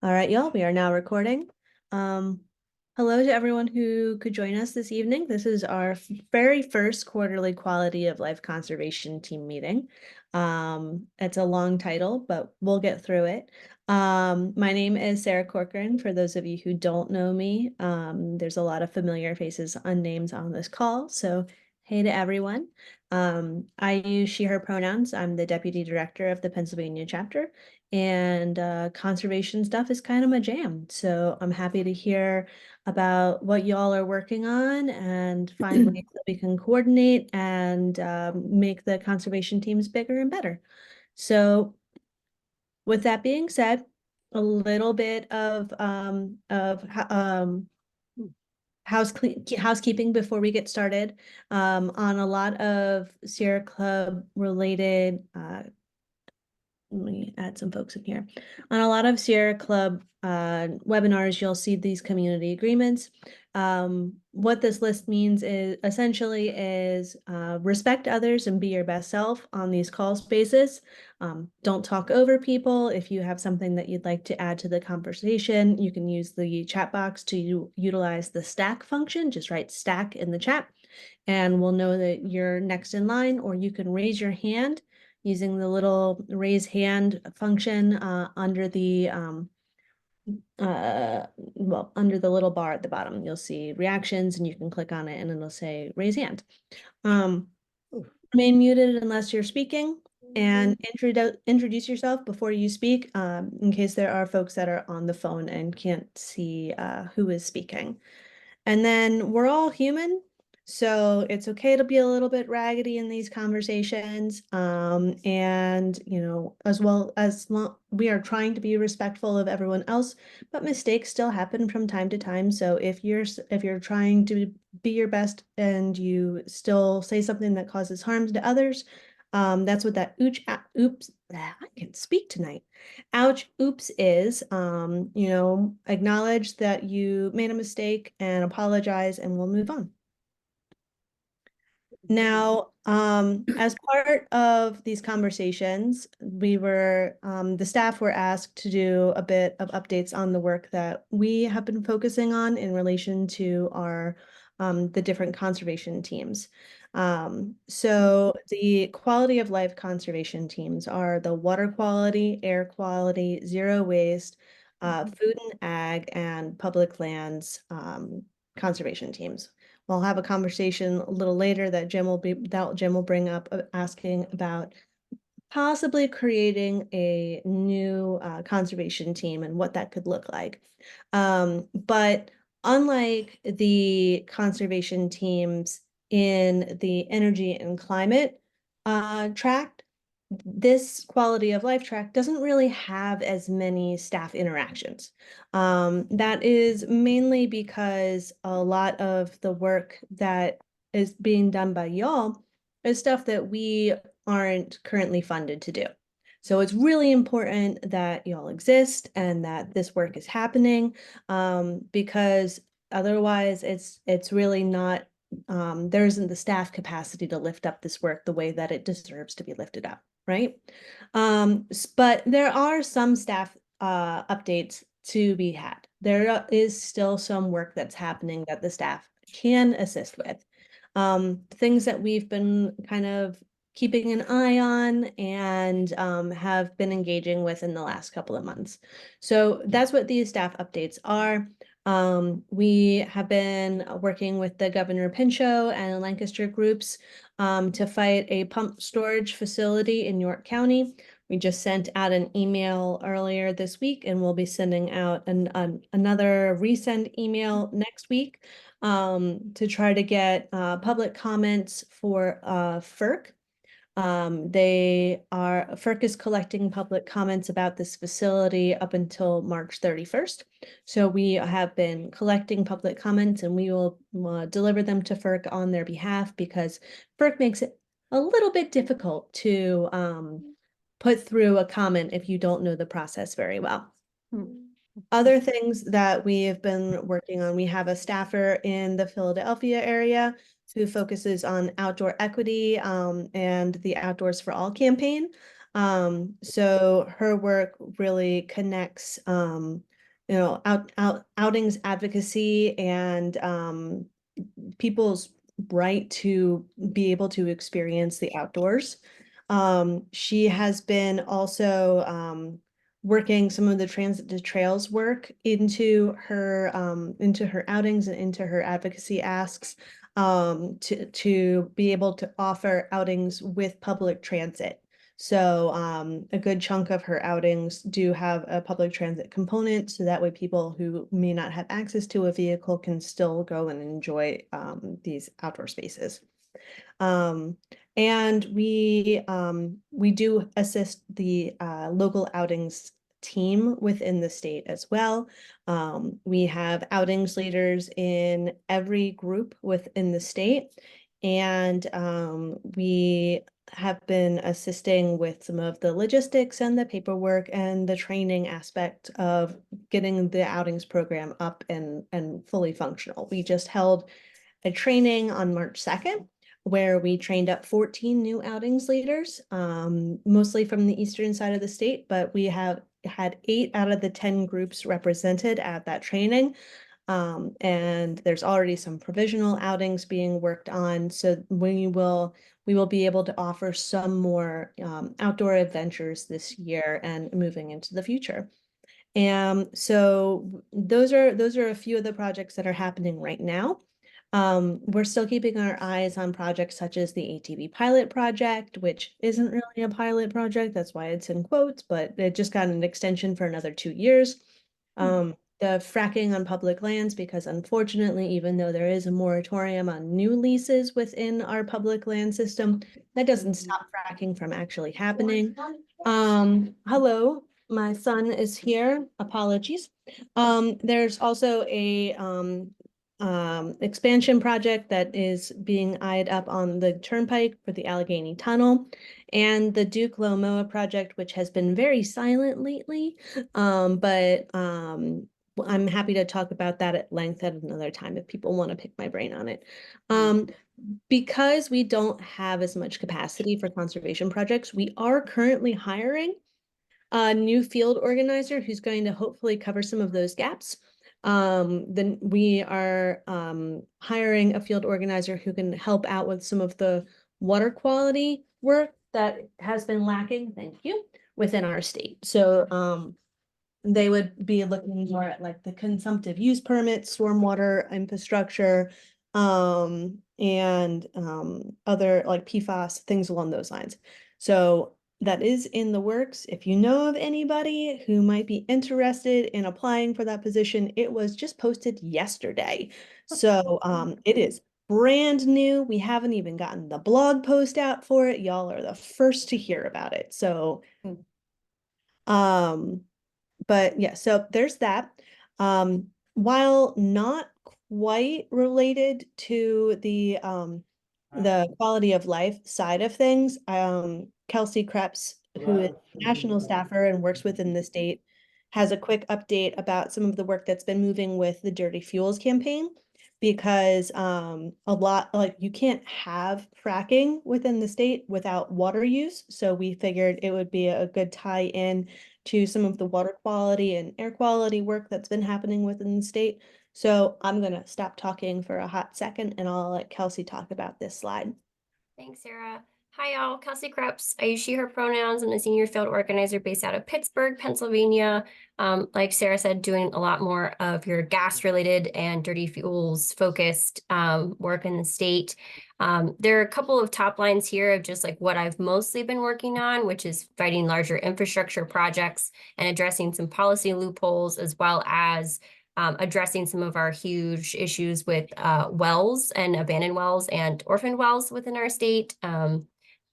All right, y'all, we are now recording. Um, Hello to everyone who could join us this evening. This is our very first quarterly Quality of Life Conservation Team meeting. It's a long title, but we'll get through it. My name is Sarah Corcoran. For those of you who don't know me, there's a lot of familiar faces and names on this call, so hey to everyone. I use she, her pronouns. I'm the Deputy Director of the Pennsylvania chapter, and conservation stuff is kind of my jam. So I'm happy to hear about what y'all are working on and find ways that we can coordinate and make the conservation teams bigger and better. So with that being said, a little bit of housekeeping before we get started. On a lot of Sierra Club related let me add some folks in here. On a lot of Sierra Club webinars, you'll see these community agreements. What this list means is essentially respect others and be your best self on these call spaces. Don't talk over people. If you have something that you'd like to add to the conversation, you can use the chat box to utilize the stack function. Just write stack in the chat and we'll know that you're next in line, or you can raise your hand using the little raise hand function under the under the little bar at the bottom. You'll see reactions and you can click on it and it'll say raise hand. Remain muted unless you're speaking, and introduce yourself before you speak in case there are folks that are on the phone and can't see who is speaking. And then we're all human, so it's okay to be a little bit raggedy in these conversations. And as well as we are trying to be respectful of everyone else, but mistakes still happen from time to time. So if you're trying to be your best and you still say something that causes harm to others, that's what that oops, I can speak tonight. Ouch, oops is, acknowledge that you made a mistake and apologize, and we'll move on. Now, as part of these conversations, the staff were asked to do a bit of updates on the work that we have been focusing on in relation to the different conservation teams. So the quality of life conservation teams are the water quality, air quality, zero waste, food and ag, and public lands conservation teams. We'll have a conversation a little later that Jim will bring up, asking about possibly creating a new conservation team and what that could look like. But unlike the conservation teams in the energy and climate tract, this quality of life track doesn't really have as many staff interactions. That is mainly because a lot of the work that is being done by y'all is stuff that we aren't currently funded to do. So it's really important that y'all exist and that this work is happening, because otherwise it's really not, there isn't the staff capacity to lift up this work the way that it deserves to be lifted up, right? But there are some staff updates to be had. There is still some work that's happening that the staff can assist with. Things that we've been kind of keeping an eye on and have been engaging with in the last couple of months. So that's what these staff updates are. We have been working with the Governor Pinchot and Lancaster groups to fight a pump storage facility in York County. We just sent out an email earlier this week, and we'll be sending out another resend email next week to try to get public comments for FERC. FERC is collecting public comments about this facility up until March 31st. So we have been collecting public comments and we will deliver them to FERC on their behalf, because FERC makes it a little bit difficult to put through a comment if you don't know the process very well. Other things that we have been working on, we have a staffer in the Philadelphia area who focuses on outdoor equity and the Outdoors for All campaign. So her work really connects outings advocacy and people's right to be able to experience the outdoors. She has been also working some of the transit to trails work into her outings and into her advocacy asks to be able to offer outings with public transit. So a good chunk of her outings do have a public transit component, so that way people who may not have access to a vehicle can still go and enjoy these outdoor spaces. And we do assist the local outings team within the state as well. We have outings leaders in every group within the state, and we have been assisting with some of the logistics and the paperwork and the training aspect of getting the outings program up and fully functional. We just held a training on March 2nd where we trained up 14 new outings leaders, mostly from the eastern side of the state, but we have had 8 out of the 10 groups represented at that training. And there's already some provisional outings being worked on, so we will be able to offer some more outdoor adventures this year and moving into the future. And so those are a few of the projects that are happening right now. We're still keeping our eyes on projects such as the ATV pilot project, which isn't really a pilot project. That's why it's in quotes, but it just got an extension for another 2 years. The fracking on public lands, because unfortunately, even though there is a moratorium on new leases within our public land system, that doesn't stop fracking from actually happening. Hello, my son is here. Apologies. There's also a expansion project that is being eyed up on the turnpike for the Allegheny Tunnel, and the Duke Lomoa project, which has been very silent lately, but I'm happy to talk about that at length at another time if people want to pick my brain on it. Because we don't have as much capacity for conservation projects, we are currently hiring a new field organizer who's going to hopefully cover some of those gaps. Then we are hiring a field organizer who can help out with some of the water quality work that has been lacking, thank you, within our state. So they would be looking more at like the consumptive use permits, stormwater infrastructure, and other like PFAS, things along those lines. So that is in the works. If you know of anybody who might be interested in applying for that position, it was just posted yesterday. So it is brand new. We haven't even gotten the blog post out for it. Y'all are the first to hear about it. So but yeah, so there's that. While not quite related to the quality of life side of things, Kelsey Krebs, who is a national staffer and works within the state, has a quick update about some of the work that's been moving with the Dirty Fuels campaign, because a lot, like, you can't have fracking within the state without water use. So we figured it would be a good tie in to some of the water quality and air quality work that's been happening within the state. So I'm gonna stop talking for a hot second and I'll let Kelsey talk about this slide. Thanks, Sarah. Hi, y'all. Kelsey Krebs. I use she, her pronouns. I'm a senior field organizer based out of Pittsburgh, Pennsylvania. Like Sarah said, doing a lot more of your gas related and dirty fuels focused work in the state. There are a couple of top lines here of just like what I've mostly been working on, which is fighting larger infrastructure projects and addressing some policy loopholes, as well as addressing some of our huge issues with wells and abandoned wells and orphaned wells within our state.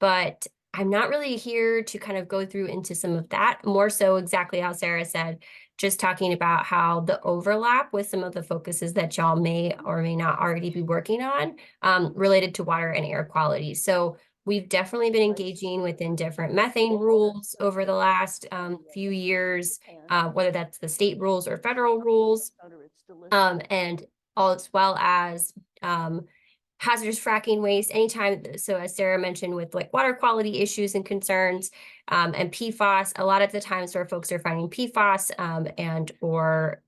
But I'm not really here to kind of go through into some of that, more so exactly how Sarah said, just talking about how the overlap with some of the focuses that y'all may or may not already be working on related to water and air quality. So we've definitely been engaging within different methane rules over the last few years, whether that's the state rules or federal rules, and as well as hazardous fracking waste, anytime. So as Sarah mentioned, with like water quality issues and concerns, and PFAS, a lot of the times where folks are finding PFAS and or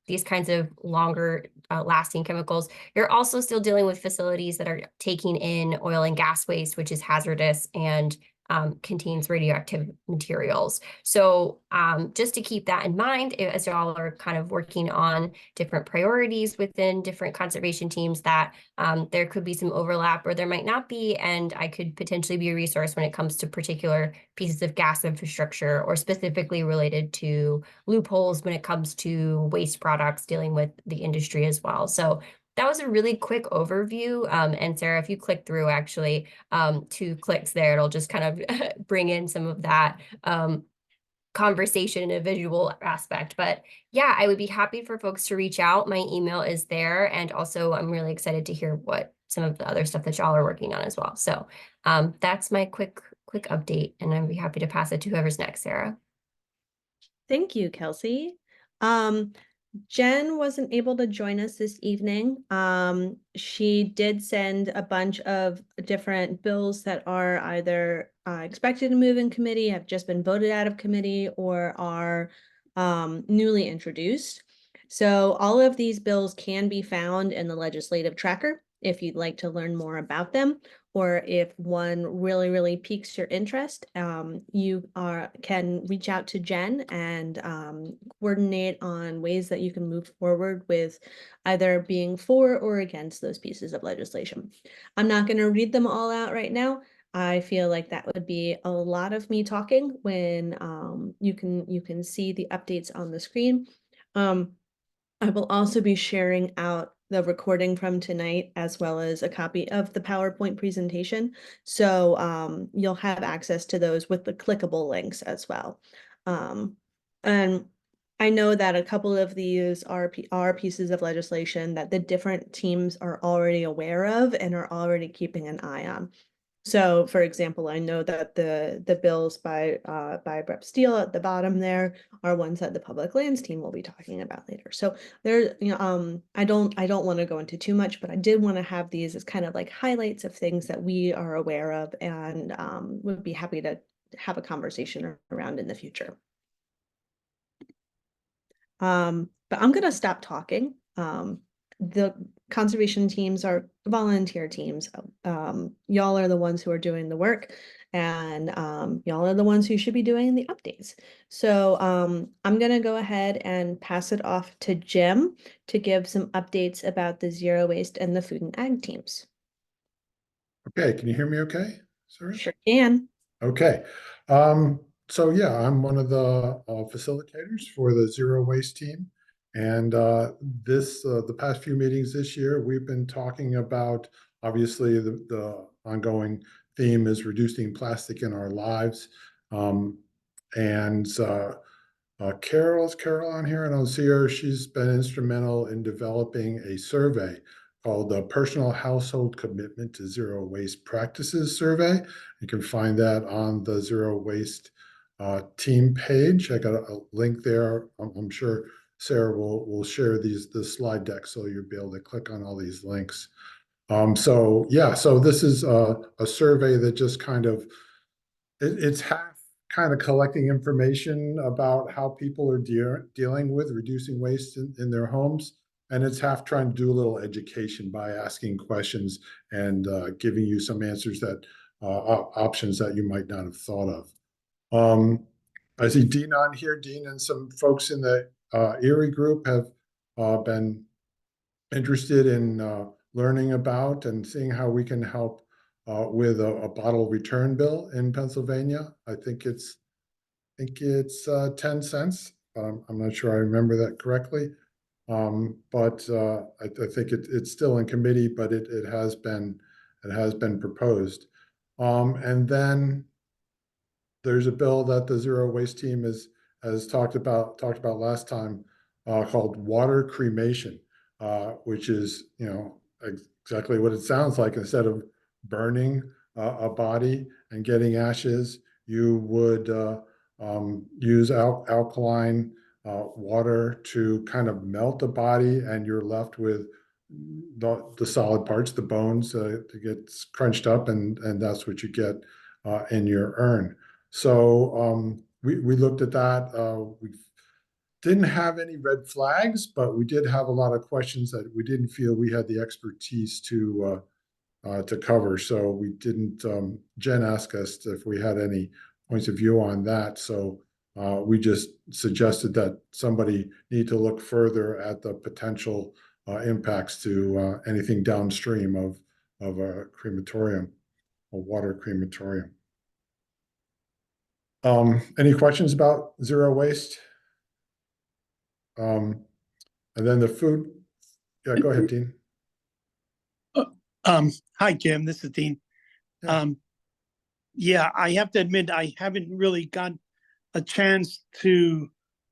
these kinds of longer lasting chemicals, you're also still dealing with facilities that are taking in oil and gas waste, which is hazardous and contains radioactive materials. So just to keep that in mind, as y'all are kind of working on different priorities within different conservation teams, that there could be some overlap or there might not be, and I could potentially be a resource when it comes to particular pieces of gas infrastructure or specifically related to loopholes when it comes to waste products dealing with the industry as well. So that was a really quick overview. And Sarah, if you click through actually 2 clicks there, it'll just kind of bring in some of that conversation in a visual aspect. But yeah, I would be happy for folks to reach out. My email is there. And also I'm really excited to hear what some of the other stuff that y'all are working on as well. So that's my quick update, and I'd be happy to pass it to whoever's next, Sarah. Thank you, Kelsey. Jen wasn't able to join us this evening. She did send a bunch of different bills that are either expected to move in committee, have just been voted out of committee, or are newly introduced. So all of these bills can be found in the legislative tracker if you'd like to learn more about them, or if one really, really piques your interest, you can reach out to Jen and coordinate on ways that you can move forward with either being for or against those pieces of legislation. I'm not going to read them all out right now. I feel like that would be a lot of me talking when you can see the updates on the screen. I will also be sharing out the recording from tonight as well as a copy of the PowerPoint presentation. So you'll have access to those with the clickable links as well. And I know that a couple of these are pieces of legislation that the different teams are already aware of and are already keeping an eye on. So, for example, I know that the bills by Rep. Steele at the bottom there are ones that the Public Lands team will be talking about later. So there, I don't want to go into too much, but I did want to have these as kind of like highlights of things that we are aware of and would be happy to have a conversation around in the future. But I'm gonna stop talking. The conservation teams are volunteer teams. Y'all are the ones who are doing the work, and y'all are the ones who should be doing the updates. So I'm gonna go ahead and pass it off to Jim to give some updates about the zero waste and the food and ag teams. Okay, can you hear me okay? Sorry. Sure can. Okay. So yeah, I'm one of the facilitators for the zero waste team. And the past few meetings this year, we've been talking about, obviously, the ongoing theme is reducing plastic in our lives. And Carol's Carol on here, and I'll see her. She's been instrumental in developing a survey called the Personal Household Commitment to Zero Waste Practices Survey. You can find that on the Zero Waste team page. I got a link there. I'm sure Sarah will share the slide deck, so you'll be able to click on all these links. So yeah, so this is a survey that just kind of, it's half kind of collecting information about how people are dealing with reducing waste in their homes. And it's half trying to do a little education by asking questions and giving you some answers that options that you might not have thought of. I see Dean on here. Dean and some folks in the Erie group have been interested in learning about and seeing how we can help with a bottle return bill in Pennsylvania. I think it's 10 cents. I'm not sure I remember that correctly. But I think it's still in committee, but it has been proposed. And then there's a bill that the zero waste team has talked about last time called water cremation, which is exactly what it sounds like. Instead of burning a body and getting ashes, you would use alkaline water to kind of melt the body, and you're left with the solid parts, the bones, it gets crunched up, and that's what you get in your urn. So we looked at that. We didn't have any red flags, but we did have a lot of questions that we didn't feel we had the expertise to cover. So we didn't. Jen asked us if we had any points of view on that. So we just suggested that somebody need to look further at the potential impacts to anything downstream of a crematorium, a water crematorium. Any questions about zero waste? And then the food. Yeah, go ahead, Dean. Hi, Jim. This is Dean. Yeah. Yeah, I have to admit, I haven't really got a chance to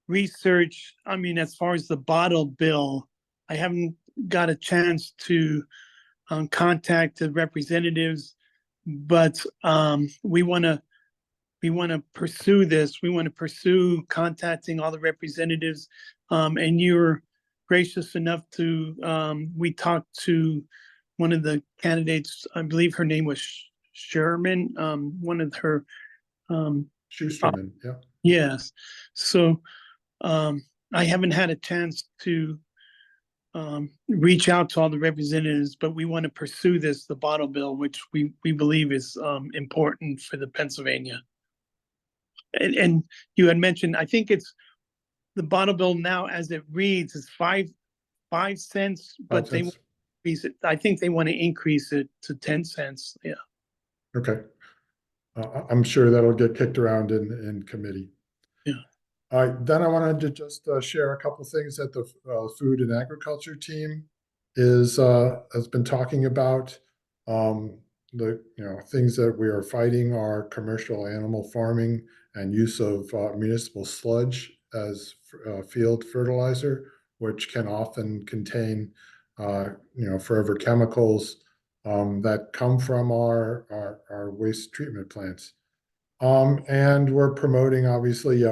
research. I mean, as far as the bottle bill, I haven't got a chance to contact the representatives, but we want to pursue this. We want to pursue contacting all the representatives, and you're gracious enough to. We talked to one of the candidates. I believe her name was Sherman. One of her. Schusterman, yeah. Yes. So I haven't had a chance to reach out to all the representatives, but we want to pursue this, the bottle bill, which we believe is important for the Pennsylvania. And you had mentioned, I think it's the bottle bill now as it reads is 5 cents, but they want to increase it. I think they want to increase it to 10 cents. Yeah. Okay. I'm sure that'll get kicked around in committee. Yeah. All right, then I wanted to just share a couple things that the food and agriculture team has been talking about. The things that we are fighting are commercial animal farming and use of municipal sludge as field fertilizer, which can often contain forever chemicals that come from our waste treatment plants. And we're promoting obviously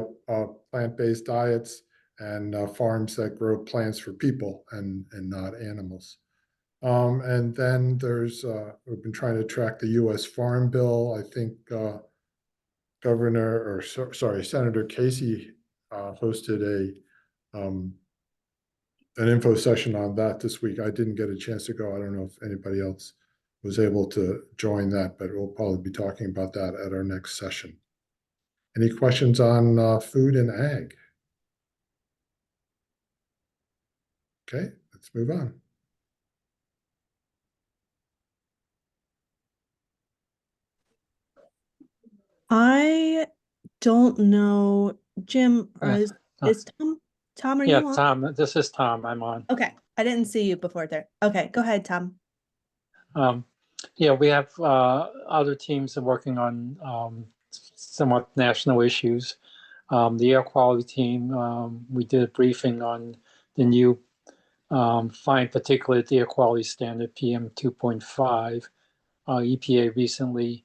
plant-based diets and farms that grow plants for people and not animals. And then we've been trying to track the U.S. Farm Bill. I think Senator Casey hosted an info session on that this week. I didn't get a chance to go. I don't know if anybody else was able to join that, but we'll probably be talking about that at our next session. Any questions on food and ag? Okay, let's move on. I don't know, Jim, Yeah. is Tom, are Yeah, you on? Tom, this is Tom. I'm on. Okay, I didn't see you before there. Okay, go ahead, Tom. Yeah, we have other teams that are working on somewhat national issues. The air quality team, we did a briefing on the new fine particulate air quality standard PM 2.5. EPA recently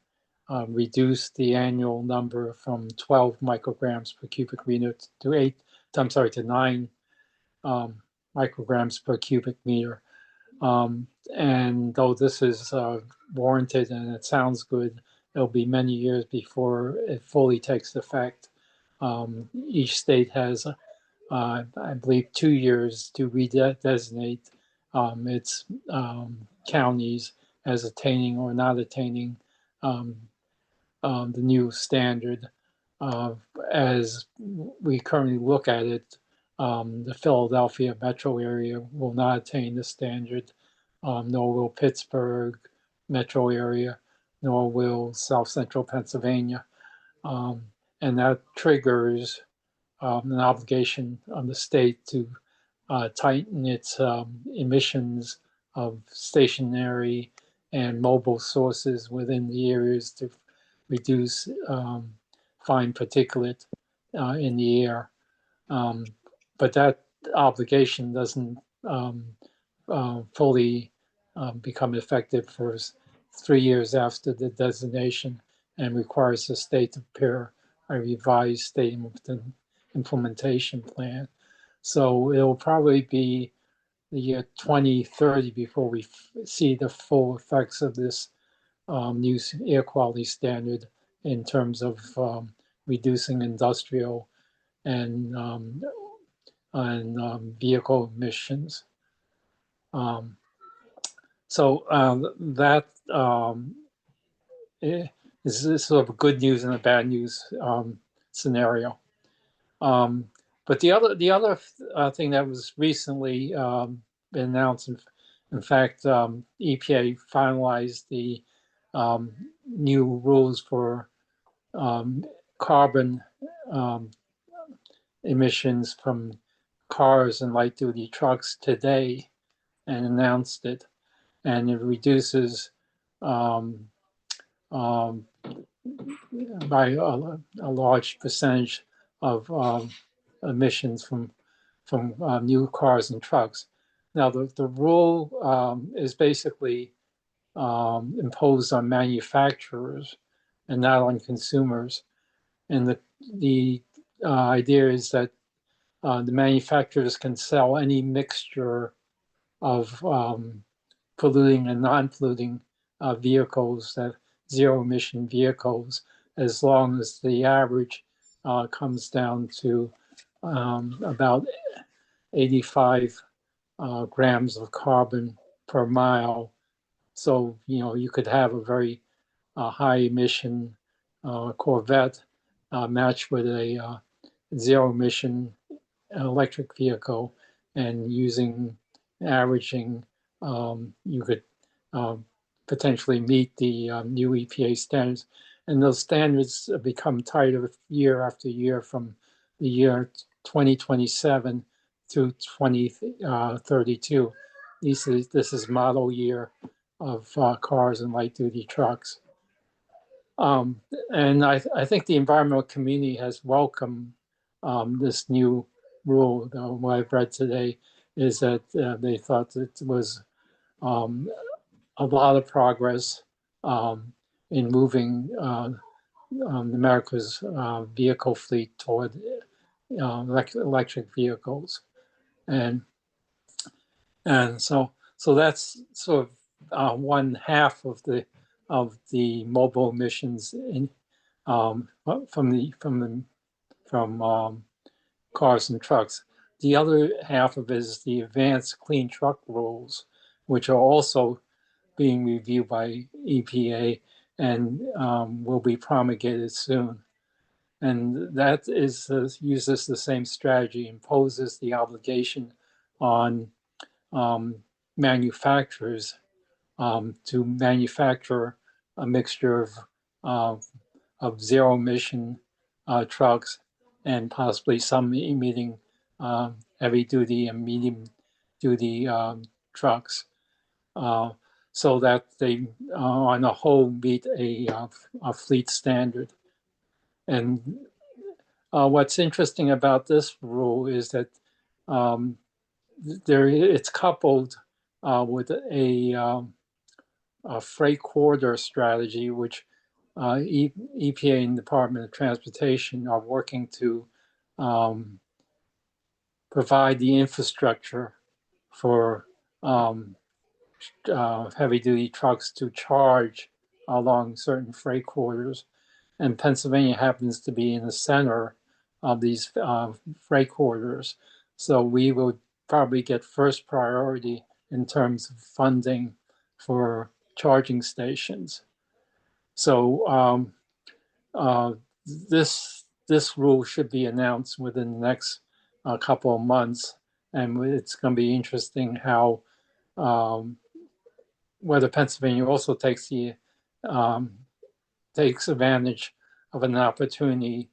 reduced the annual number from 12 micrograms per cubic meter to 9 micrograms per cubic meter. And though this is warranted and it sounds good, it'll be many years before it fully takes effect. Each state has, I believe, 2 years to redesignate its counties as attaining or not attaining the new standard. As we currently look at it, the Philadelphia metro area will not attain the standard, nor will Pittsburgh metro area, nor will South Central Pennsylvania. And that triggers an obligation on the state to tighten its emissions of stationary and mobile sources within the areas to reduce fine particulate in the air. But that obligation doesn't fully become effective for 3 years after the designation and requires the state to prepare a revised state implementation plan. So it will probably be the year 2030 before we see the full effects of this new air quality standard in terms of reducing industrial and vehicle emissions. That is sort of a good news and a bad news scenario. But the other thing that was recently been announced, in fact, EPA finalized the new rules for carbon emissions from cars and light duty trucks today and announced it. And it reduces by a large percentage of emissions from new cars and trucks. Now, the rule is basically imposed on manufacturers and not on consumers. And the idea is that the manufacturers can sell any mixture of polluting and non-polluting vehicles, that zero emission vehicles, as long as the average comes down to about 85 grams of carbon per mile. So, you could have a very high emission Corvette matched with a zero emission electric vehicle, and averaging, you could potentially meet the new EPA standards. And those standards become tighter year after year from the year 2027 to 2032. This is model year of cars and light duty trucks. And I think the environmental community has welcomed this new rule. What I've read today is that they thought it was a lot of progress in moving America's vehicle fleet toward electric vehicles, and so that's sort of one half of the mobile emissions from cars and trucks. The other half of it is the advanced clean truck rules, which are also being reviewed by EPA and will be promulgated soon. And that uses the same strategy, imposes the obligation on manufacturers to manufacture a mixture of zero emission trucks, and possibly some emitting heavy duty and medium duty trucks, so that they on the whole meet a fleet standard. And what's interesting about this rule is that it's coupled with a freight corridor strategy, which EPA and Department of Transportation are working to provide the infrastructure for heavy duty trucks to charge along certain freight corridors. And Pennsylvania happens to be in the center of these freight corridors. So we will probably get first priority in terms of funding for charging stations. So this rule should be announced within the next couple of months, and it's going to be interesting how whether Pennsylvania also takes advantage of an opportunity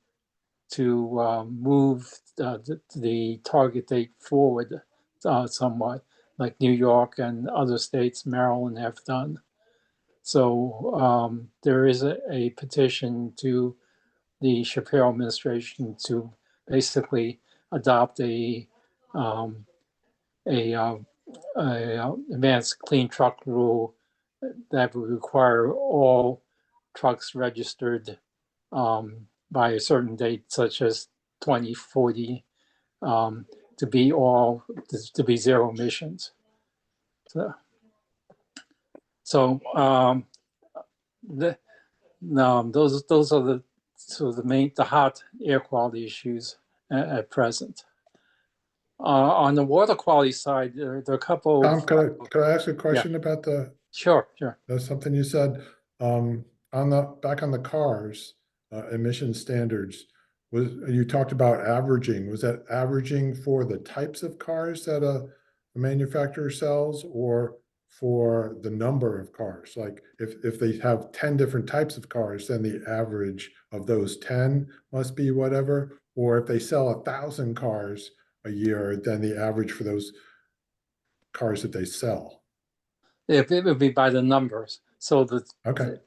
to move the target date forward somewhat, like New York and other states, Maryland, have done. So there is a petition to the Shapiro administration to basically adopt a advanced clean truck rule that would require all trucks registered by a certain date, such as 2040, to to be zero emissions. So those are the hot air quality issues at present. On the water quality side, there are a couple. Tom, could I ask a question about Sure. that's something you said, back on the cars, emission standards, you talked about averaging. Was that averaging for the types of cars that a manufacturer sells, or for the number of cars? Like if they have 10 different types of cars, then the average of those 10 must be whatever, or if they sell 1,000 cars a year, then the average for those cars that they sell. It would be by the numbers. So Okay.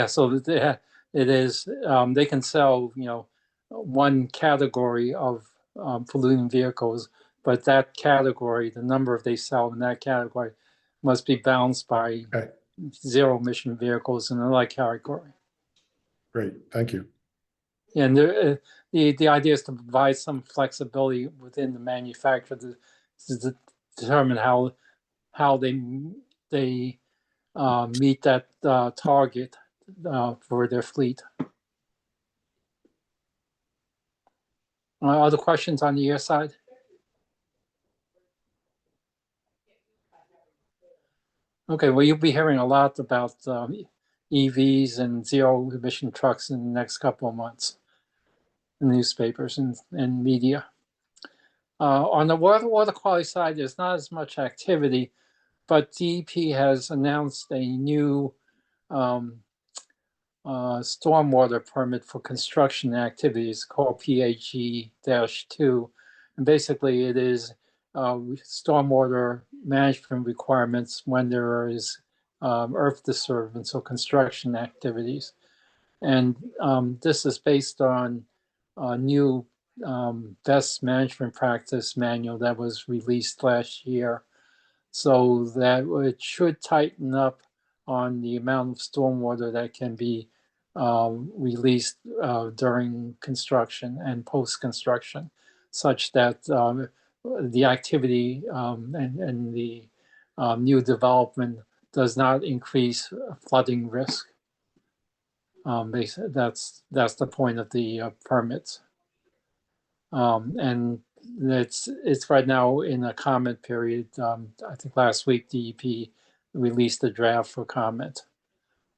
so that it is. They can sell, one category of polluting vehicles, but that category, the number they sell in that category, must be balanced by zero emission vehicles in another category. Great, thank you. And the idea is to provide some flexibility within the manufacturer to determine how they meet that target for their fleet. Other questions on the air side? Okay, well, you'll be hearing a lot about EVs and zero emission trucks in the next couple of months in newspapers and media. On the water quality side, there's not as much activity, but DEP has announced a new stormwater permit for construction activities called PAG-2. And basically it is stormwater management requirements when there is earth disturbance or construction activities. And this is based on a new best management practice manual that was released last year. So that it should tighten up on the amount of stormwater that can be released during construction and post-construction, such that the activity and the new development does not increase flooding risk. That's the point of the permits. And it's right now in a comment period. I think last week DEP released a draft for comment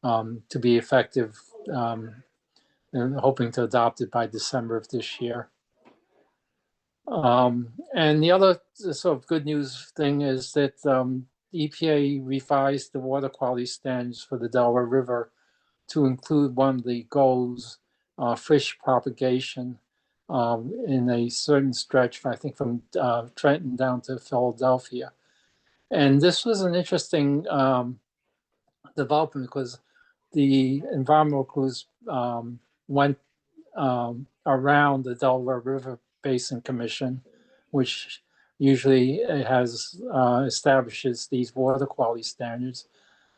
to be effective, and hoping to adopt it by December of this year. And the other sort of good news thing is that EPA revised the water quality standards for the Delaware River to include one of the goals, fish propagation, in a certain stretch, I think from Trenton down to Philadelphia. And this was an interesting development because the environmental crews went around the Delaware River Basin Commission, which usually has establishes these water quality standards,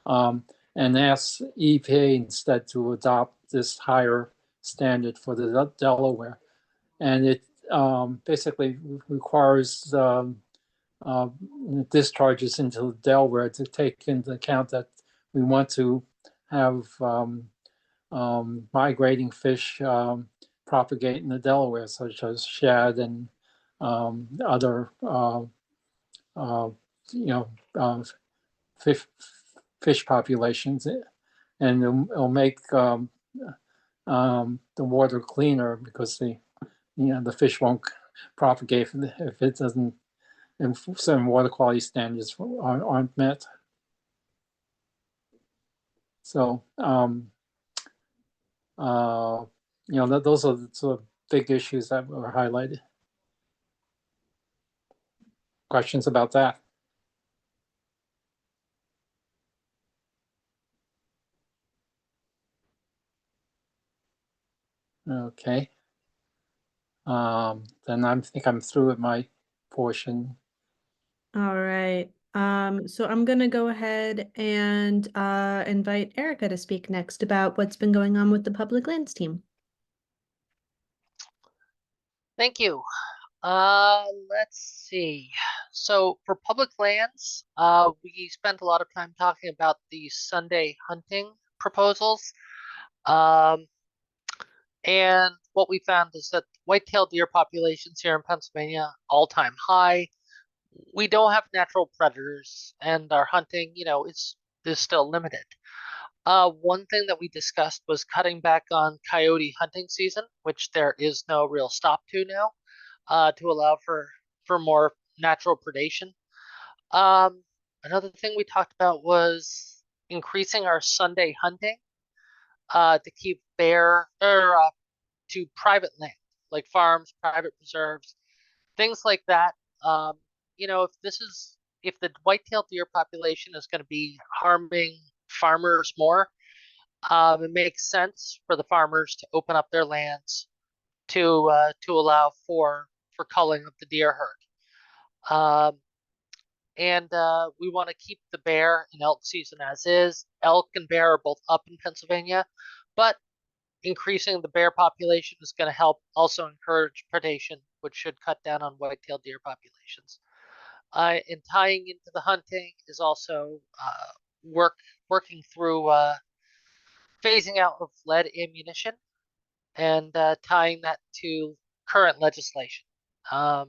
and asked EPA instead to adopt this higher standard for the Delaware. And it basically requires discharges into Delaware to take into account that we want to have migrating fish propagate in the Delaware, such as shad and other fish populations, and it'll make the water cleaner because the fish won't propagate if it doesn't, and certain water quality standards aren't met. So, those are the sort of big issues that were highlighted. Questions about that? Okay. Then I think I'm through with my portion. All right. So I'm gonna go ahead and invite Erica to speak next about what's been going on with the public lands team. Thank you. Let's see. So for public lands, we spent a lot of time talking about the Sunday hunting proposals. Um, and what we found is that white-tailed deer populations here in Pennsylvania, all-time high. We don't have natural predators, and our hunting, is still limited. One thing that we discussed was cutting back on coyote hunting season, which there is no real stop to now, to allow for more natural predation. Another thing we talked about was increasing our Sunday hunting, to keep bear or to private land, like farms, private preserves, things like that. Um, if the white-tailed deer population is going to be harming farmers more, it makes sense for the farmers to open up their lands to allow for culling of the deer herd. And we want to keep the bear and elk season as is. Elk and bear are both up in Pennsylvania, but increasing the bear population is going to help also encourage predation, which should cut down on white-tailed deer populations. And tying into the hunting is also working through phasing out of lead ammunition and tying that to current legislation. I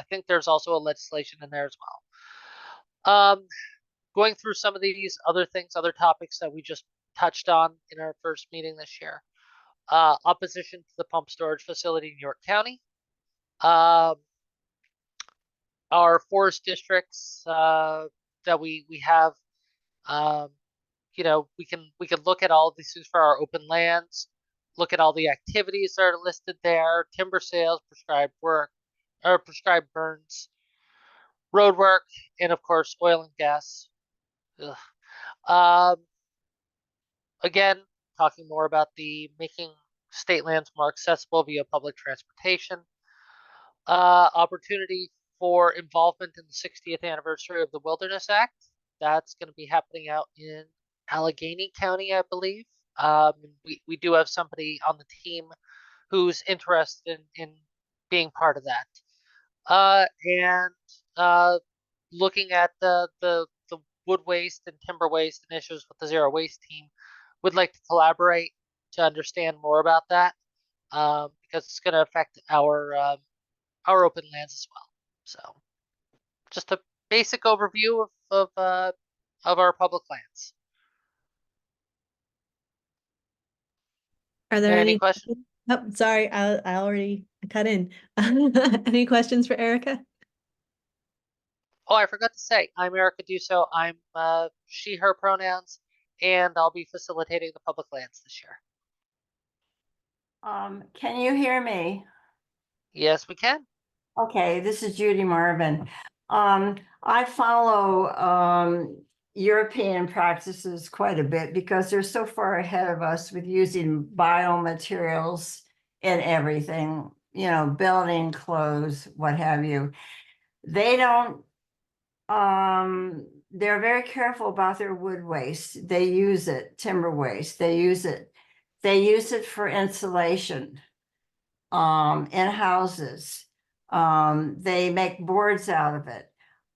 think there's also a legislation in there as well. Going through some of these other things, other topics that we just touched on in our first meeting this year. Opposition to the pump storage facility in York County. Our forest districts that we have, we can look at all of these things for our open lands, look at all the activities that are listed there: timber sales, prescribed work, or prescribed burns, road work, and of course oil and gas. Again, talking more about the making state lands more accessible via public transportation. Opportunity for involvement in the 60th anniversary of the Wilderness Act. That's going to be happening out in Allegheny County, I believe. We do have somebody on the team who's interested in being part of that. And looking at the wood waste and timber waste initiatives with the Zero Waste team, would like to collaborate to understand more about that, because it's going to affect our open lands as well. So, just a basic overview of our public lands. Are there Any any questions? Oh, sorry, I already cut in. Any questions for Erica? Oh, I forgot to say, I'm Erica Duso. I'm she, her pronouns, and I'll be facilitating the public lands this year. Can you hear me? Yes, we can. Okay, this is Judy Marvin. I follow European practices quite a bit because they're so far ahead of us with using biomaterials in everything, building, clothes, what have you. They don't, they're very careful about their wood waste. They use it, timber waste, they use it for insulation in houses. They make boards out of it.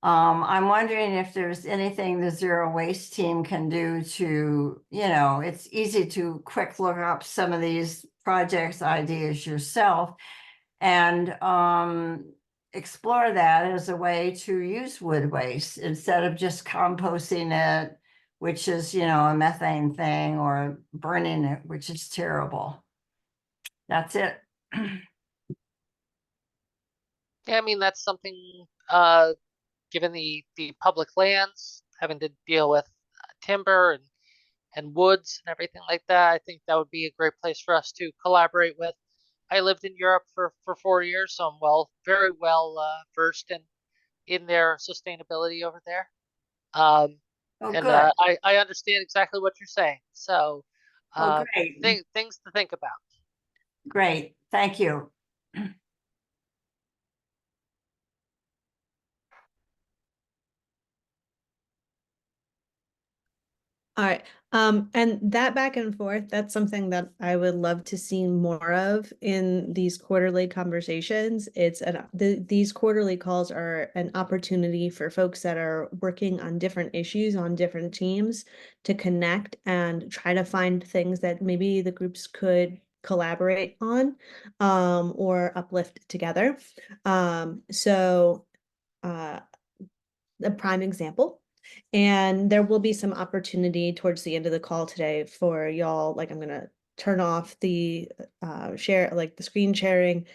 I'm wondering if there's anything the Zero Waste team can do to, it's easy to quick look up some of these projects ideas yourself and explore that as a way to use wood waste instead of just composting it, which is, a methane thing, or burning it, which is terrible. That's it. Yeah, I mean, that's something, given the public lands, having to deal with timber and woods and everything like that, I think that would be a great place for us to collaborate with. I lived in Europe for 4 years, so I'm very well versed in their sustainability over there. Oh, And good. I understand exactly what you're saying. So, Oh, great. things to think about. Great. Thank you. All right. And that back and forth, that's something that I would love to see more of in these quarterly conversations. These quarterly calls are an opportunity for folks that are working on different issues on different teams to connect and try to find things that maybe the groups could collaborate on, or uplift together. So a prime example. And there will be some opportunity towards the end of the call today for y'all, like I'm gonna turn off the share, like the screen sharing,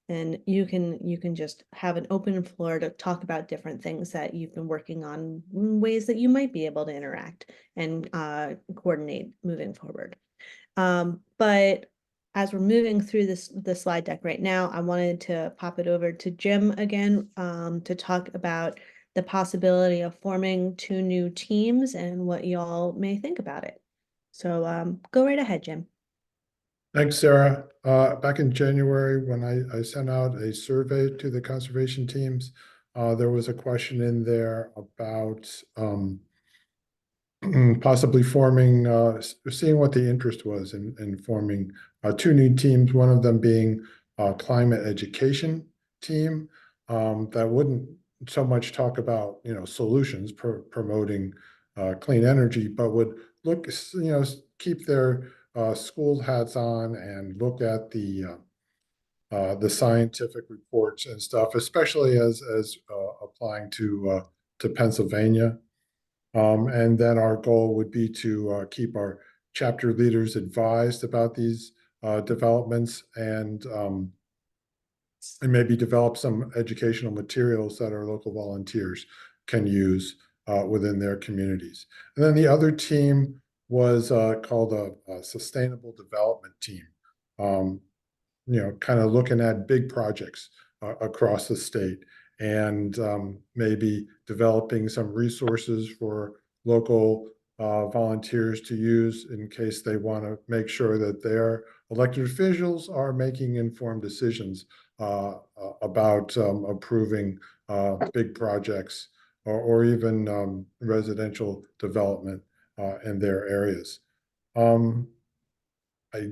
and you can just have an open floor to talk about different things that you've been working on, ways that you might be able to interact and coordinate moving forward. But as we're moving through the slide deck right now, I wanted to pop it over to Jim again, to talk about the possibility of forming 2 new teams and what y'all may think about it. So go right ahead, Jim. Thanks, Sarah. Back in January, when I sent out a survey to the conservation teams, there was a question in there about possibly forming, seeing what the interest was in forming 2 new teams, one of them being a climate education team that wouldn't so much talk about, solutions promoting clean energy, but would look, keep their school hats on and look at the scientific reports and stuff, especially as applying to Pennsylvania. And then our goal would be to keep our chapter leaders advised about these developments and maybe develop some educational materials that our local volunteers can use within their communities. And then the other team was called a sustainable development team. Kind of looking at big projects across the state and maybe developing some resources for local volunteers to use in case they want to make sure that their elected officials are making informed decisions about approving big projects or even residential development in their areas. I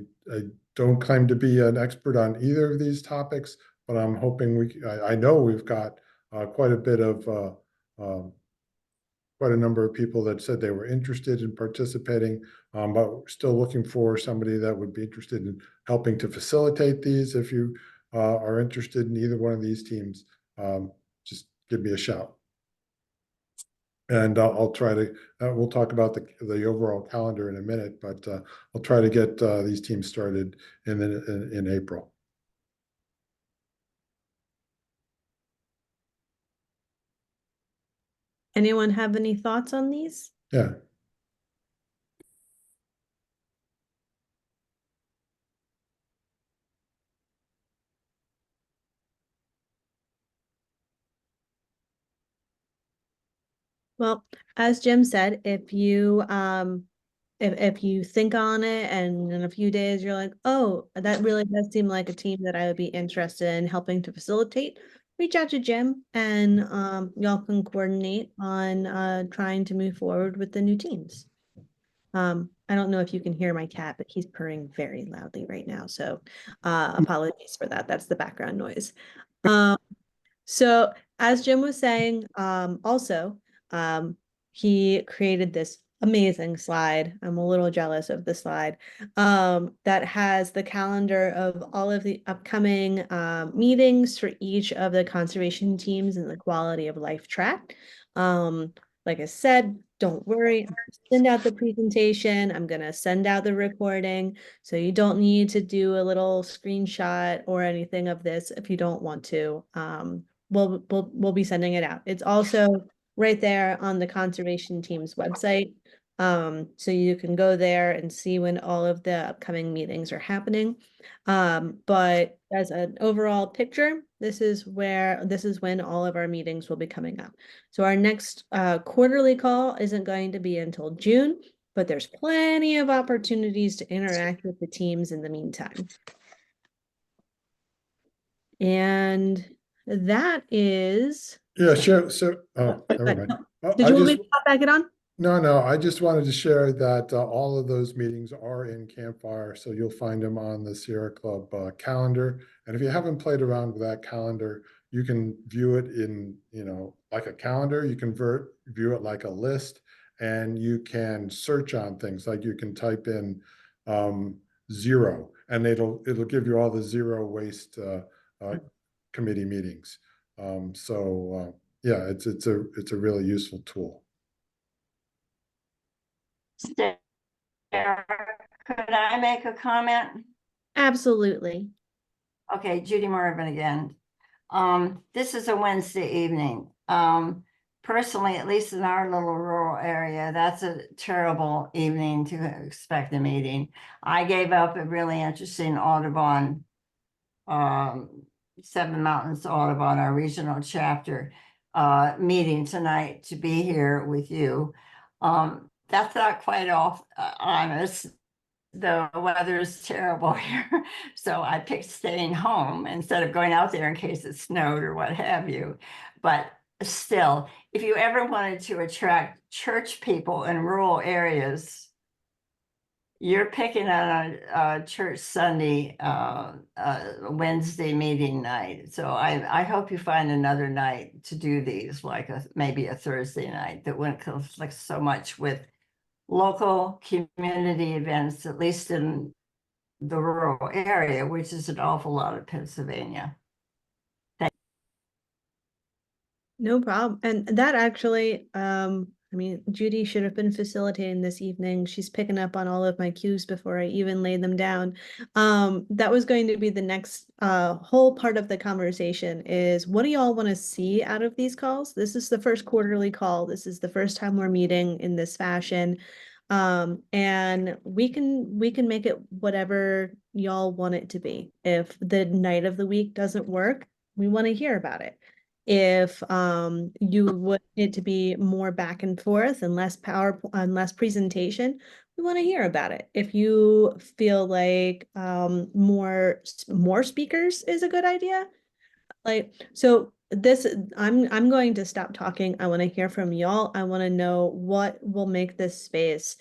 don't claim to be an expert on either of these topics, but I'm hoping I know we've got quite a bit of quite a number of people that said they were interested in participating, but we're still looking for somebody that would be interested in helping to facilitate these. If you are interested in either one of these teams, just give me a shout. And I'll try to, we'll talk about the overall calendar in a minute, but I'll try to get these teams started in April. Anyone have any thoughts on these? Yeah. Well, as Jim said, if you if you think on it and in a few days you're like, oh, that really does seem like a team that I would be interested in helping to facilitate, reach out to Jim and y'all can coordinate on trying to move forward with the new teams. I don't know if you can hear my cat, but he's purring very loudly right now. So apologies for that. That's the background noise. So as Jim was saying, also, he created this amazing slide. I'm a little jealous of the slide that has the calendar of all of the upcoming meetings for each of the conservation teams in the quality of life track. Like I said, don't worry, send out the presentation. I'm gonna send out the recording. So you don't need to do a little screenshot or anything of this if you don't want to. We'll be sending it out. It's also right there on the conservation team's website. So you can go there and see when all of the upcoming meetings are happening. But as an overall picture, this is when all of our meetings will be coming up. So our next quarterly call isn't going to be until June, but there's plenty of opportunities to interact with the teams in the meantime. And that is. Yeah, sure. So, never mind. Did you want me to pop back it on? No, I just wanted to share that all of those meetings are in Campfire, so you'll find them on the Sierra Club calendar. And if you haven't played around with that calendar, you can view it in, like a calendar. You can view it like a list, and you can search on things. Like you can type in zero, and it'll give you all the zero waste committee meetings. Yeah, it's a really useful tool. Sarah, could I make a comment? Absolutely. Okay, Judy Marvin again. This is a Wednesday evening. Personally, at least in our little rural area, that's a terrible evening to expect a meeting. I gave up a really interesting Audubon, Seven Mountains Audubon, our regional chapter, meeting tonight to be here with you. That's not quite honest. The weather is terrible here, so I picked staying home instead of going out there in case it snowed or what have you. But still, if you ever wanted to attract church people in rural areas, you're picking on a church Sunday, Wednesday meeting night. So I hope you find another night to do these, like maybe a Thursday night that wouldn't conflict so much with local community events, at least in the rural area, which is an awful lot of Pennsylvania. No problem. And that actually, I mean, Judy should have been facilitating this evening. She's picking up on all of my cues before I even laid them down. That was going to be the next whole part of the conversation is what do y'all want to see out of these calls? This is the first quarterly call. This is the first time we're meeting in this fashion. And we can make it whatever y'all want it to be. If the night of the week doesn't work, we want to hear about it. If you want it to be more back and forth and less power and less presentation, we want to hear about it. If you feel like more speakers is a good idea, like so this I'm going to stop talking. I want to hear from y'all. I want to know what will make this space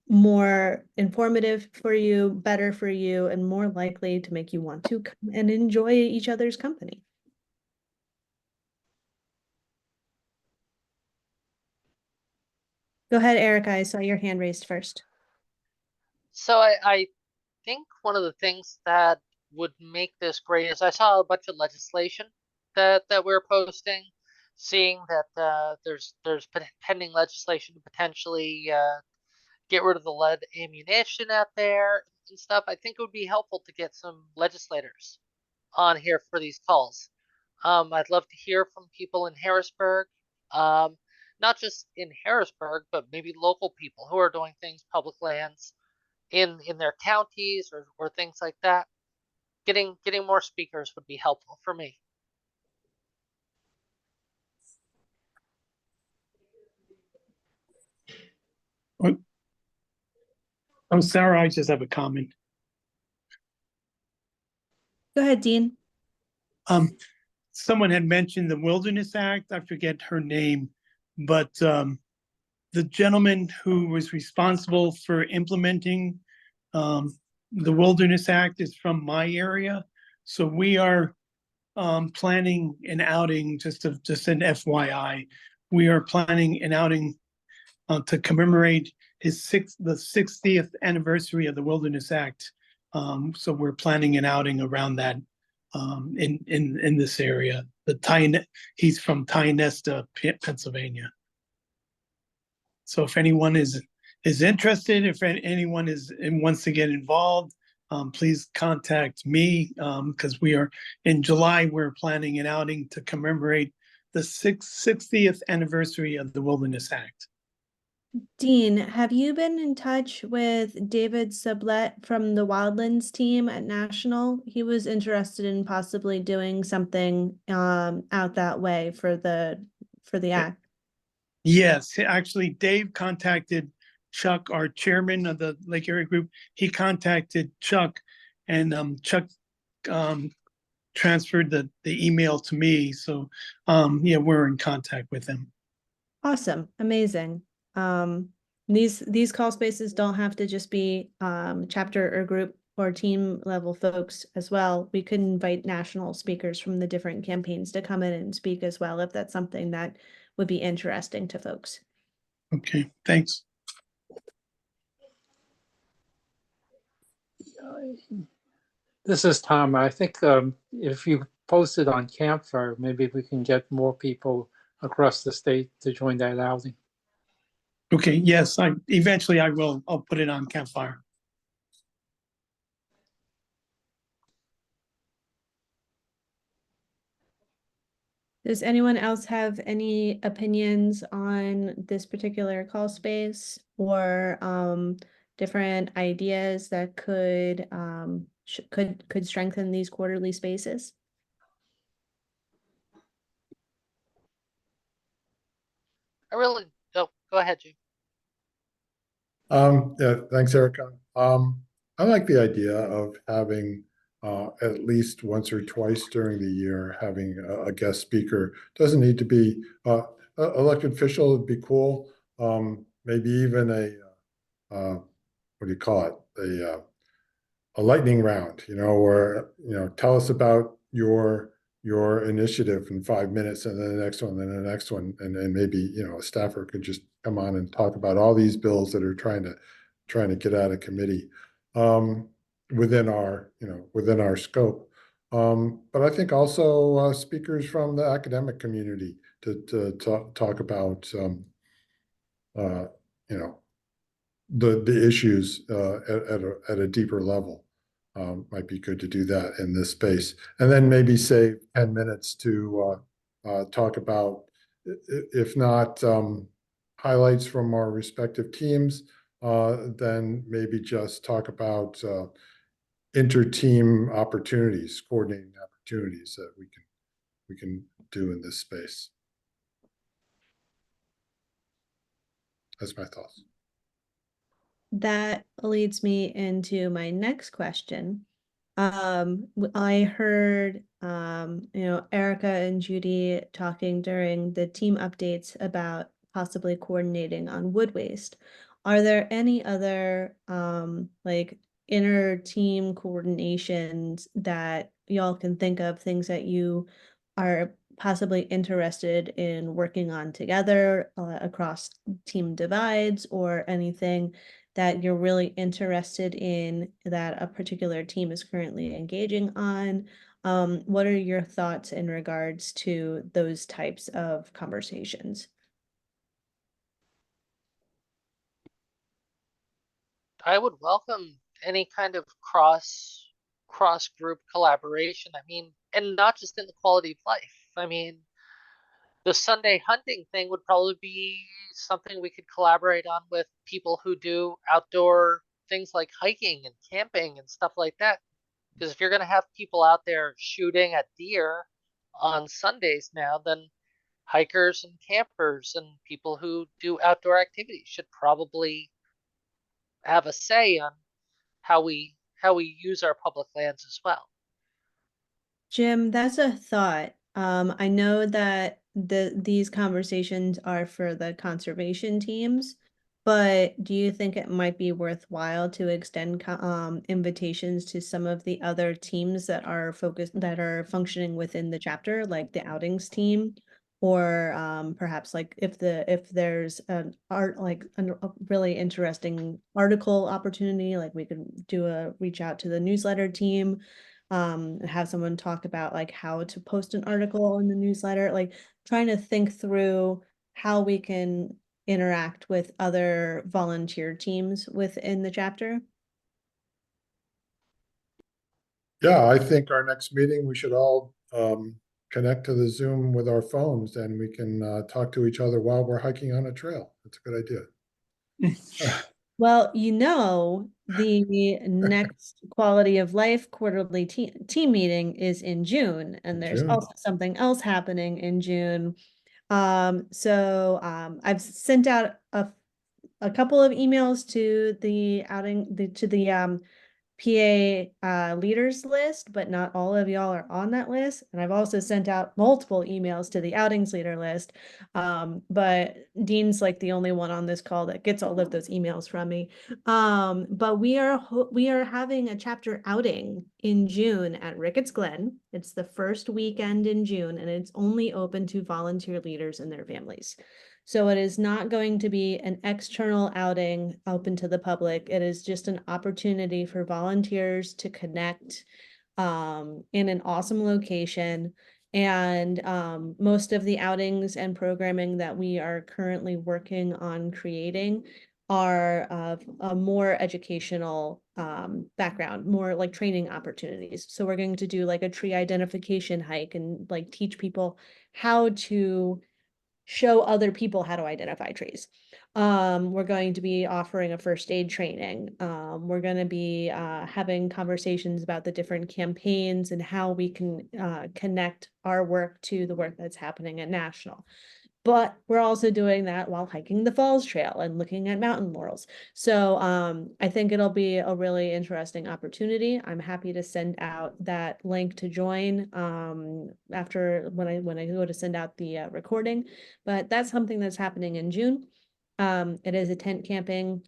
more informative for you, better for you, and more likely to make you want to come and enjoy each other's company. Go ahead, Erica. I saw your hand raised first. So I think one of the things that would make this great is I saw a bunch of legislation that we're posting, seeing that there's pending legislation to potentially get rid of the lead ammunition out there and stuff. I think it would be helpful to get some legislators on here for these calls. I'd love to hear from people in Harrisburg, not just in Harrisburg, but maybe local people who are doing things, public lands in their counties or things like that. Getting more speakers would be helpful for me. Oh, Sarah, I just have a comment. Go ahead, Dean. Someone had mentioned the Wilderness Act. I forget her name, but the gentleman who was responsible for implementing the Wilderness Act is from my area. So we are planning an outing, just an FYI. We are planning an outing to commemorate the 60th anniversary of the Wilderness Act. So we're planning an outing around that in this area. He's from Tionesta, Pennsylvania. So if anyone is interested, if anyone wants to get involved, please contact me because we are in July. We're planning an outing to commemorate the 60th anniversary of the Wilderness Act. Dean, have you been in touch with David Sublette from the Wildlands team at National? He was interested in possibly doing something out that way for the act. Yes, actually, Dave contacted Chuck, our chairman of the Lake Area Group. He contacted Chuck, and Chuck transferred the email to me. So yeah, we're in contact with him. Awesome. Amazing. These call spaces don't have to just be chapter or group or team level folks as well. We could invite national speakers from the different campaigns to come in and speak as well, if that's something that would be interesting to folks. Okay, thanks. This is Tom. I think if you post it on Campfire, maybe we can get more people across the state to join that outing. Okay, yes, eventually I'll put it on Campfire. Does anyone else have any opinions on this particular call space or different ideas that could could strengthen these quarterly spaces? Oh, go ahead, Jim. Yeah, thanks, Erica. I like the idea of having at least once or twice during the year, having a guest speaker. Doesn't need to be elected official, would be cool. Maybe even what do you call it? A lightning round, where, tell us about your initiative in 5 minutes, and then the next one, and then the next one, and then maybe, a staffer could just come on and talk about all these bills that are trying to get out of committee within our scope. But I think also speakers from the academic community to talk about the issues at a deeper level. Might be good to do that in this space, and then maybe save 10 minutes to talk about, if not highlights from our respective teams, then maybe just talk about inter-team opportunities, coordinating opportunities that we can do in this space. That's my thoughts. That leads me into my next question. I heard, Erica and Judy talking during the team updates about possibly coordinating on wood waste. Are there any other, like inner team coordinations that y'all can think of, things that you are possibly interested in working on together across team divides, or anything that you're really interested in that a particular team is currently engaging on? What are your thoughts in regards to those types of conversations? I would welcome any kind of cross group collaboration. I mean, and not just in the quality of life. I mean, the Sunday hunting thing would probably be something we could collaborate on with people who do outdoor things like hiking and camping and stuff like that. Because if you're going to have people out there shooting at deer on Sundays now, then hikers and campers and people who do outdoor activities should probably have a say on how we use our public lands as well. Jim, that's a thought. I know that these conversations are for the conservation teams, but do you think it might be worthwhile to extend invitations to some of the other teams that are functioning within the chapter, like the outings team? Or perhaps like if there's an a really interesting article opportunity, like we could reach out to the newsletter team, have someone talk about like how to post an article in the newsletter, like trying to think through how we can interact with other volunteer teams within the chapter. Yeah, I think our next meeting, we should all connect to the Zoom with our phones, and we can talk to each other while we're hiking on a trail. That's a good idea. Well, the next Quality of Life quarterly team meeting is in June, and there's June. also something else happening in June. So I've sent out a couple of emails to the PA leaders list, but not all of y'all are on that list. And I've also sent out multiple emails to the outings leader list. But Dean's like the only one on this call that gets all of those emails from me. But we are having a chapter outing in June at Ricketts Glen. It's the first weekend in June, and it's only open to volunteer leaders and their families. So it is not going to be an external outing open to the public. It is just an opportunity for volunteers to connect in an awesome location. And most of the outings and programming that we are currently working on creating are of a more educational background, more like training opportunities. So we're going to do like a tree identification hike and like teach people how to show other people how to identify trees. We're going to be offering a first aid training. We're going to be having conversations about the different campaigns and how we can connect our work to the work that's happening at National. But we're also doing that while hiking the Falls Trail and looking at mountain laurels. So I think it'll be a really interesting opportunity. I'm happy to send out that link to join after when I go to send out the recording. But that's something that's happening in June. It is a tent camping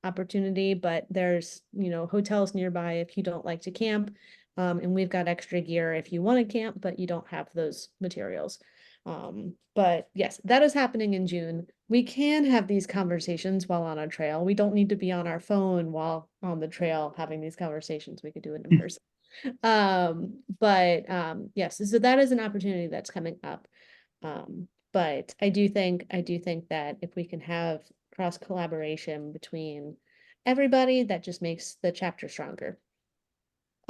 opportunity, but there's hotels nearby if you don't like to camp. And we've got extra gear if you want to camp, but you don't have those materials. But yes, that is happening in June. We can have these conversations while on a trail. We don't need to be on our phone while on the trail having these conversations. We could do it in person. Yes, so that is an opportunity that's coming up. But I do think that if we can have cross collaboration between everybody, that just makes the chapter stronger.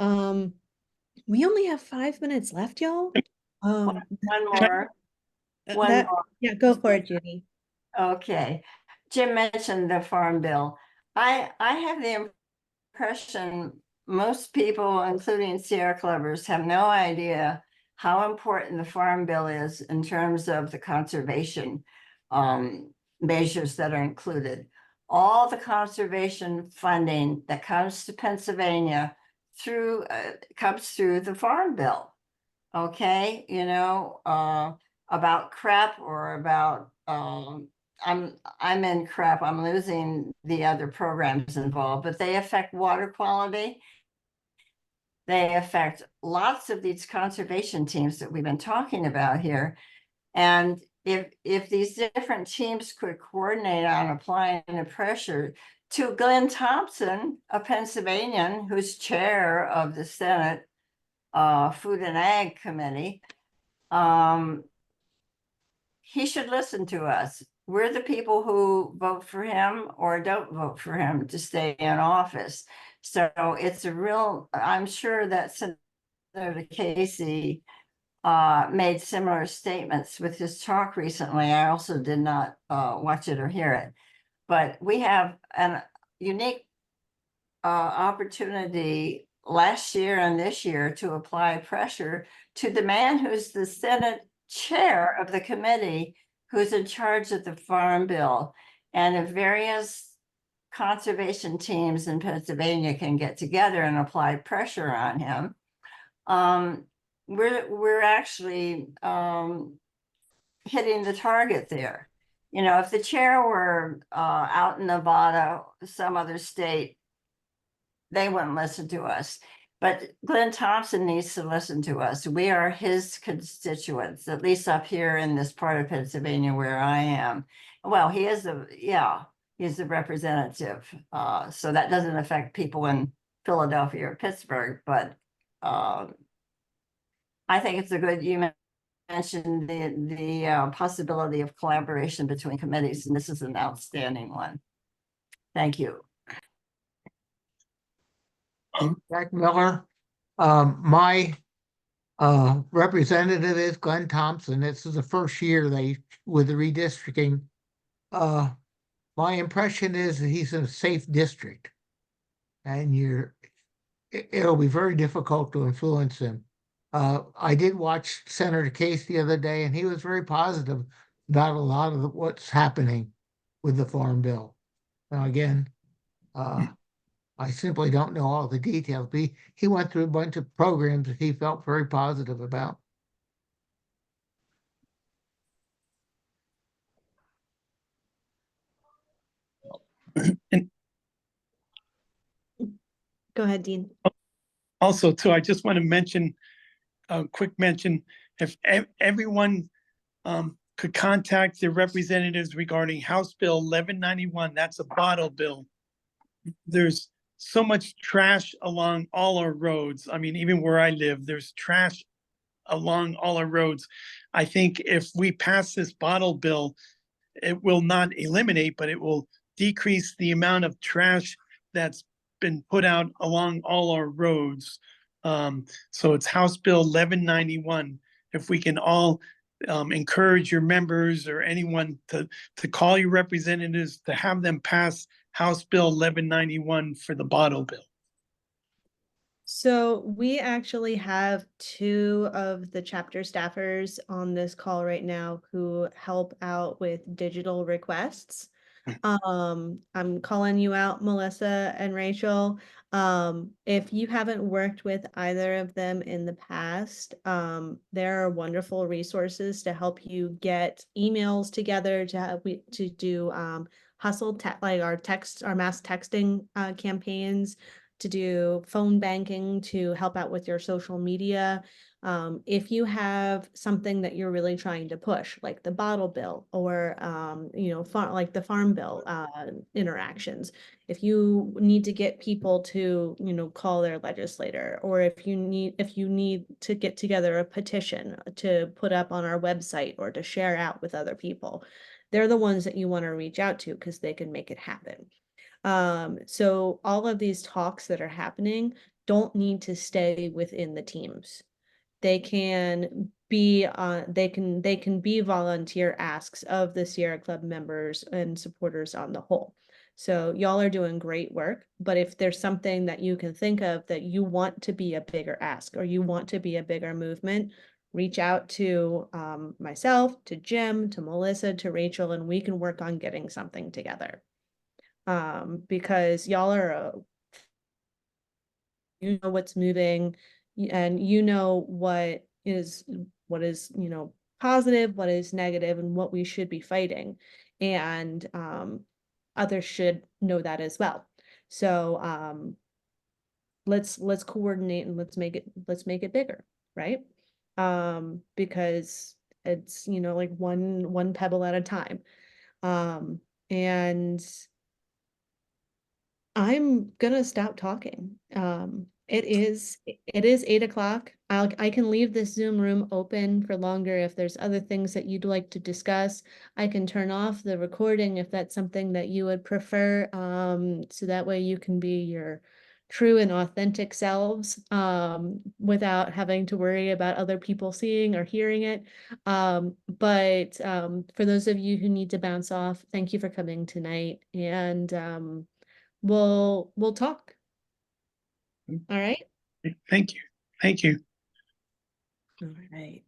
We only have 5 minutes left, y'all. One more. Yeah, go for it, Judy. Okay. Jim mentioned the Farm Bill. I have the impression most people, including Sierra Clubbers, have no idea how important the Farm Bill is in terms of the conservation measures that are included. All the conservation funding that comes to Pennsylvania comes through the Farm Bill. Okay, about CREP or about I'm in CREP. I'm losing the other programs involved, but they affect water quality. They affect lots of these conservation teams that we've been talking about here. And if these different teams could coordinate on applying the pressure to Glenn Thompson, a Pennsylvanian who's chair of the Senate Food and Ag Committee, he should listen to us. We're the people who vote for him or don't vote for him to stay in office. So it's I'm sure that Senator Casey made similar statements with his talk recently. I also did not watch it or hear it, but we have a unique opportunity last year and this year to apply pressure to the man who's the Senate chair of the committee who's in charge of the Farm Bill, and if various conservation teams in Pennsylvania can get together and apply pressure on him, we're actually hitting the target there. If the chair were out in Nevada, some other state, they wouldn't listen to us. But Glenn Thompson needs to listen to us. We are his constituents, at least up here in this part of Pennsylvania where I am. Well, he's the representative. So that doesn't affect people in Philadelphia or Pittsburgh, but I think it's you mentioned the possibility of collaboration between committees, and this is an outstanding one. Thank you. Jack Miller. My representative is Glenn Thompson. This is the first year with the redistricting. My impression is that he's in a safe district, and it'll be very difficult to influence him. I did watch Senator Case the other day, and he was very positive about a lot of what's happening with the Farm Bill. Now, again, I simply don't know all the details. But he went through a bunch of programs that he felt very positive about. And Go ahead, Dean. also too, I just want to mention, a quick mention, if everyone could contact their representatives regarding House Bill 1191, that's a bottle bill. There's so much trash along all our roads. I mean, even where I live, there's trash along all our roads. I think if we pass this bottle bill, it will not eliminate, but it will decrease the amount of trash that's been put out along all our roads. So it's House Bill 1191. If we can all encourage your members or anyone to call your representatives to have them pass House Bill 1191 for the bottle bill. So we actually have two of the chapter staffers on this call right now who help out with digital requests. I'm calling you out, Melissa and Rachel. If you haven't worked with either of them in the past, there are wonderful resources to help you get emails together to do hustle like our mass texting campaigns, to do phone banking, to help out with your social media. If you have something that you're really trying to push, like the bottle bill or, like the farm bill interactions, if you need to get people to, call their legislator, or if you need to get together a petition to put up on our website or to share out with other people, they're the ones that you want to reach out to because they can make it happen. So all of these talks that are happening don't need to stay within the teams. They can be they can be volunteer asks of the Sierra Club members and supporters on the whole. So y'all are doing great work, but if there's something that you can think of that you want to be a bigger ask or you want to be a bigger movement, reach out to myself, to Jim, to Melissa, to Rachel, and we can work on getting something together. Because y'all are you know what's moving, and you know what is positive, what is negative, and what we should be fighting, and others should know that as well. So let's coordinate and let's make it bigger, right? Because it's like one pebble at a time. And I'm gonna stop talking. It is 8 o'clock. I can leave this Zoom room open for longer if there's other things that you'd like to discuss. I can turn off the recording if that's something that you would prefer. So that way you can be your true and authentic selves, without having to worry about other people seeing or hearing it. But for those of you who need to bounce off, thank you for coming tonight, and we'll talk. All right. Thank you. Thank you. All right.